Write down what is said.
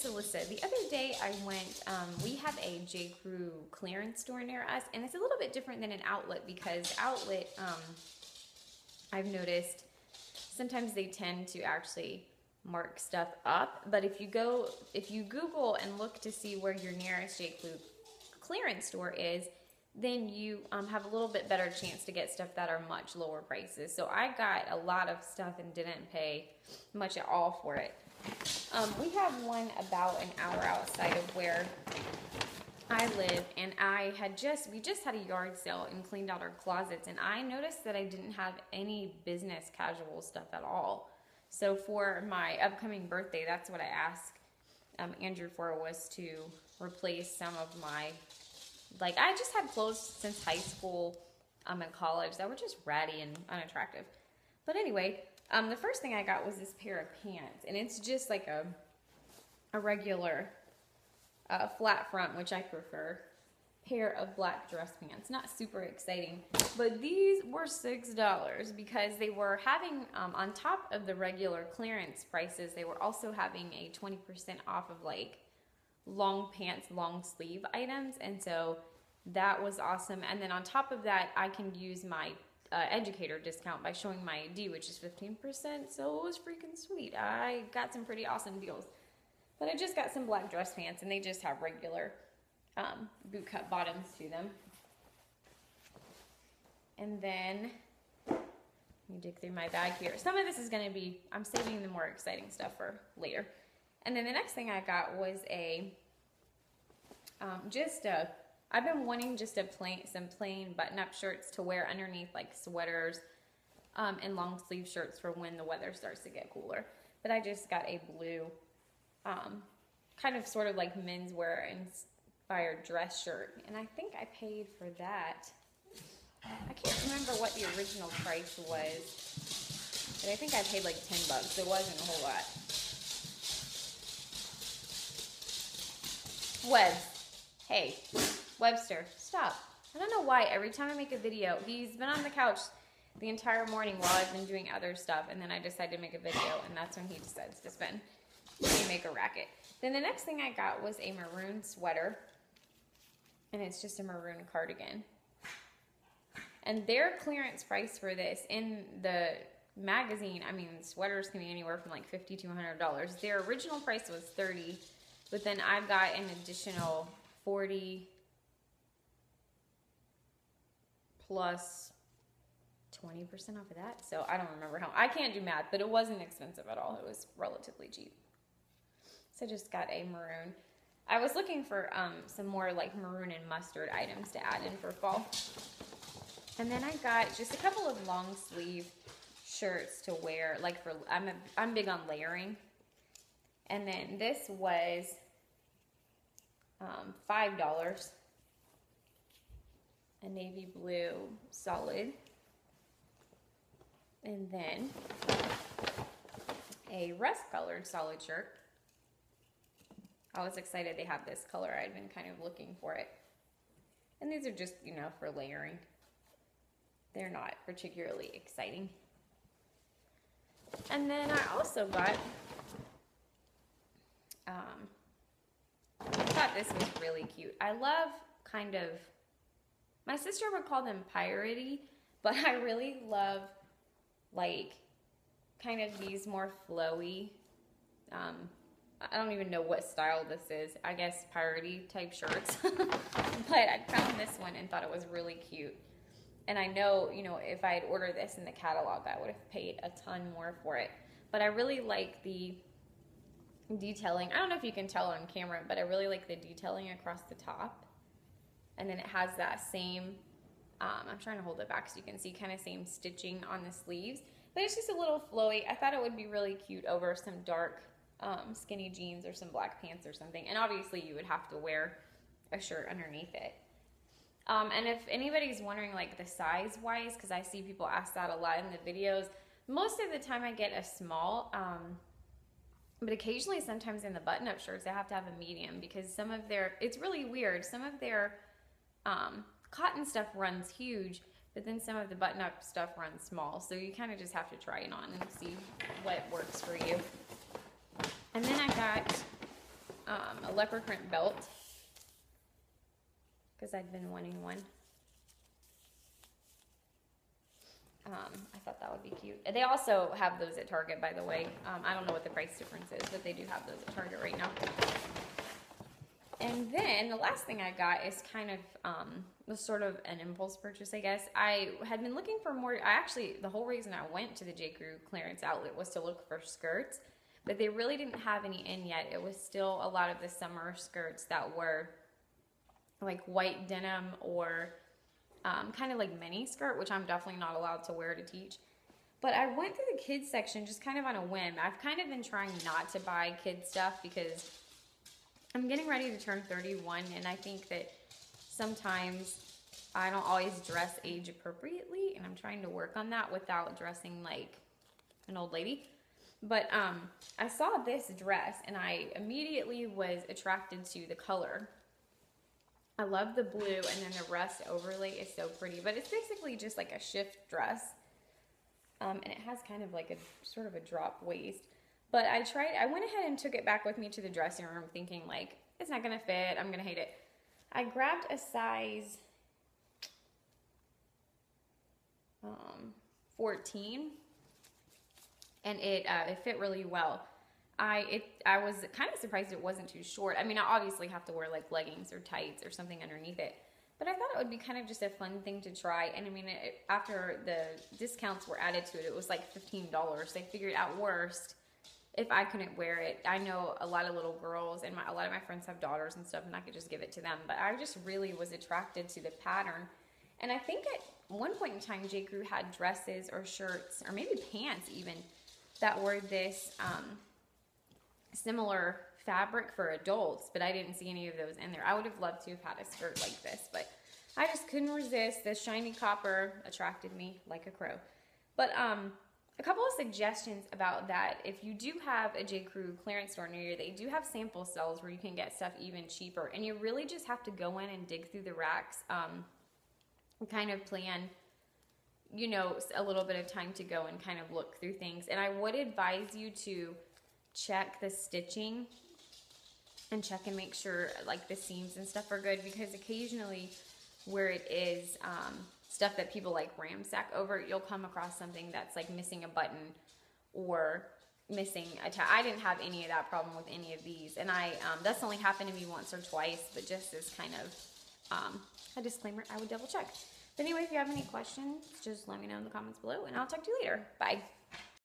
Alissa. The other day I went, we have a Jcrew clearance store near us, and it's a little bit different than an outlet because outlet, I've noticed sometimes they tend to actually mark stuff up, but if you Google and look to see where your nearest Jcrew clearance store is, then you have a little bit better chance to get stuff that are much lower prices. So I got a lot of stuff and didn't pay much at all for it. We have one about an hour outside of where I live, and we just had a yard sale and cleaned out our closets, and I noticed that I didn't have any business casual stuff at all. So for my upcoming birthday, that's what I asked Andrew for, was to replace some of my, like, I just had clothes since high school and college that were just ratty and unattractive. But anyway, the first thing I got was this pair of pants, and it's just like a regular flat front, which I prefer, pair of black dress pants. Not super exciting, but these were $6 because they were having, on top of the regular clearance prices, they were also having a 20% off of like long pants, long sleeve items, and so that was awesome. And then on top of that, I can use my educator discount by showing my ID, which is 15%, so it was freaking sweet. I got some pretty awesome deals. But I just got some black dress pants, and they just have regular boot cut bottoms to them. And then, let me dig through my bag here. Some of this is gonna be, I'm saving the more exciting stuff for later. And then the next thing I got was I've been wanting just some plain button-up shirts to wear underneath like sweaters and long sleeve shirts for when the weather starts to get cooler. But I just got a blue, kind of sort of like menswear inspired dress shirt, and I think I paid for that. I can't remember what the original price was, but I think I paid like 10 bucks. It wasn't a whole lot. Hey, Webster, stop. I don't know why every time I make a video, he's been on the couch the entire morning while I've been doing other stuff, and then I decide to make a video, and that's when he decides to make a racket. Then the next thing I got was a maroon sweater, and it's just a maroon cardigan. And their clearance price for this in the magazine, I mean, sweaters can be anywhere from like $50 to $100. Their original price was $30, but then I got an additional $40 plus 20% off of that. So I don't remember how, I can't do math, but it wasn't expensive at all. It was relatively cheap. So I just got a maroon. I was looking for some more like maroon and mustard items to add in for fall. And then I got just a couple of long sleeve shirts to wear, like for, I'm big on layering. And then this was $5, a navy blue solid, and then a rust colored solid shirt. I was excited they have this color. I'd been kind of looking for it. And these are just, you know, for layering. They're not particularly exciting. And then I also got, I thought this was really cute. I love kind of, my sister would call them piratey, but I really love like kind of these more flowy, I don't even know what style this is. I guess piratey type shirts. But I found this one and thought it was really cute. And I know, you know, if I had ordered this in the catalog, I would have paid a ton more for it. But I really like the detailing. I don't know if you can tell on camera, but I really like the detailing across the top. And then it has that same, I'm trying to hold it back so you can see, kind of same stitching on the sleeves. But it's just a little flowy. I thought it would be really cute over some dark skinny jeans or some black pants or something. And obviously you would have to wear a shirt underneath it. And if anybody's wondering like the size wise, because I see people ask that a lot in the videos, most of the time I get a small, but occasionally sometimes in the button-up shirts I have to have a medium because some of their, it's really weird, some of their cotton stuff runs huge, but then some of the button-up stuff runs small. So you kind of just have to try it on and see what works for you. And then I got leopard print belt because I'd been wanting one. I thought that would be cute. They also have those at Target, by the way. I don't know what the price difference is, but they do have those at Target right now. And then the last thing I got is kind of was sort of an impulse purchase, I guess. I had been looking for more. The whole reason I went to the Jcrew clearance outlet was to look for skirts, but they really didn't have any in yet. It was still a lot of the summer skirts that were like white denim or kind of like mini skirt, which I'm definitely not allowed to wear to teach. But I went to the kids section just kind of on a whim. I've kind of been trying not to buy kids stuff because I'm getting ready to turn 31, and I think that sometimes I don't always dress age appropriately, and I'm trying to work on that without dressing like an old lady. But I saw this dress, and I immediately was attracted to the color. I love the blue, and then the rust overlay is so pretty. But it's basically just like a shift dress. And it has kind of like a sort of a drop waist. But I went ahead and took it back with me to the dressing room thinking like, it's not going to fit. I'm going to hate it. I grabbed a size 14. And it fit really well. I was kind of surprised it wasn't too short. I mean, I obviously have to wear like leggings or tights or something underneath it. But I thought it would be kind of just a fun thing to try. And I mean, after the discounts were added to it, it was like $15. So I figured at worst, if I couldn't wear it, I know a lot of little girls and a lot of my friends have daughters and stuff, and I could just give it to them. But I just really was attracted to the pattern. And I think at one point in time, Jcrew had dresses or shirts or maybe pants even that were this similar fabric for adults, but I didn't see any of those in there. I would have loved to have had a skirt like this, but I just couldn't resist. The shiny copper attracted me like a crow. But a couple of suggestions about that. If you do have a Jcrew clearance store near you, they do have sample sales where you can get stuff even cheaper, and you really just have to go in and dig through the racks and kind of plan, you know, a little bit of time to go and kind of look through things. And I would advise you to check the stitching and check and make sure like the seams and stuff are good, because occasionally where it is stuff that people like ramsack over, you'll come across something that's like missing a button or missing a tab. I didn't have any of that problem with any of these, and that's only happened to me once or twice, but just as kind of a disclaimer, I would double check. But anyway, if you have any questions, just let me know in the comments below, and I'll talk to you later. Bye.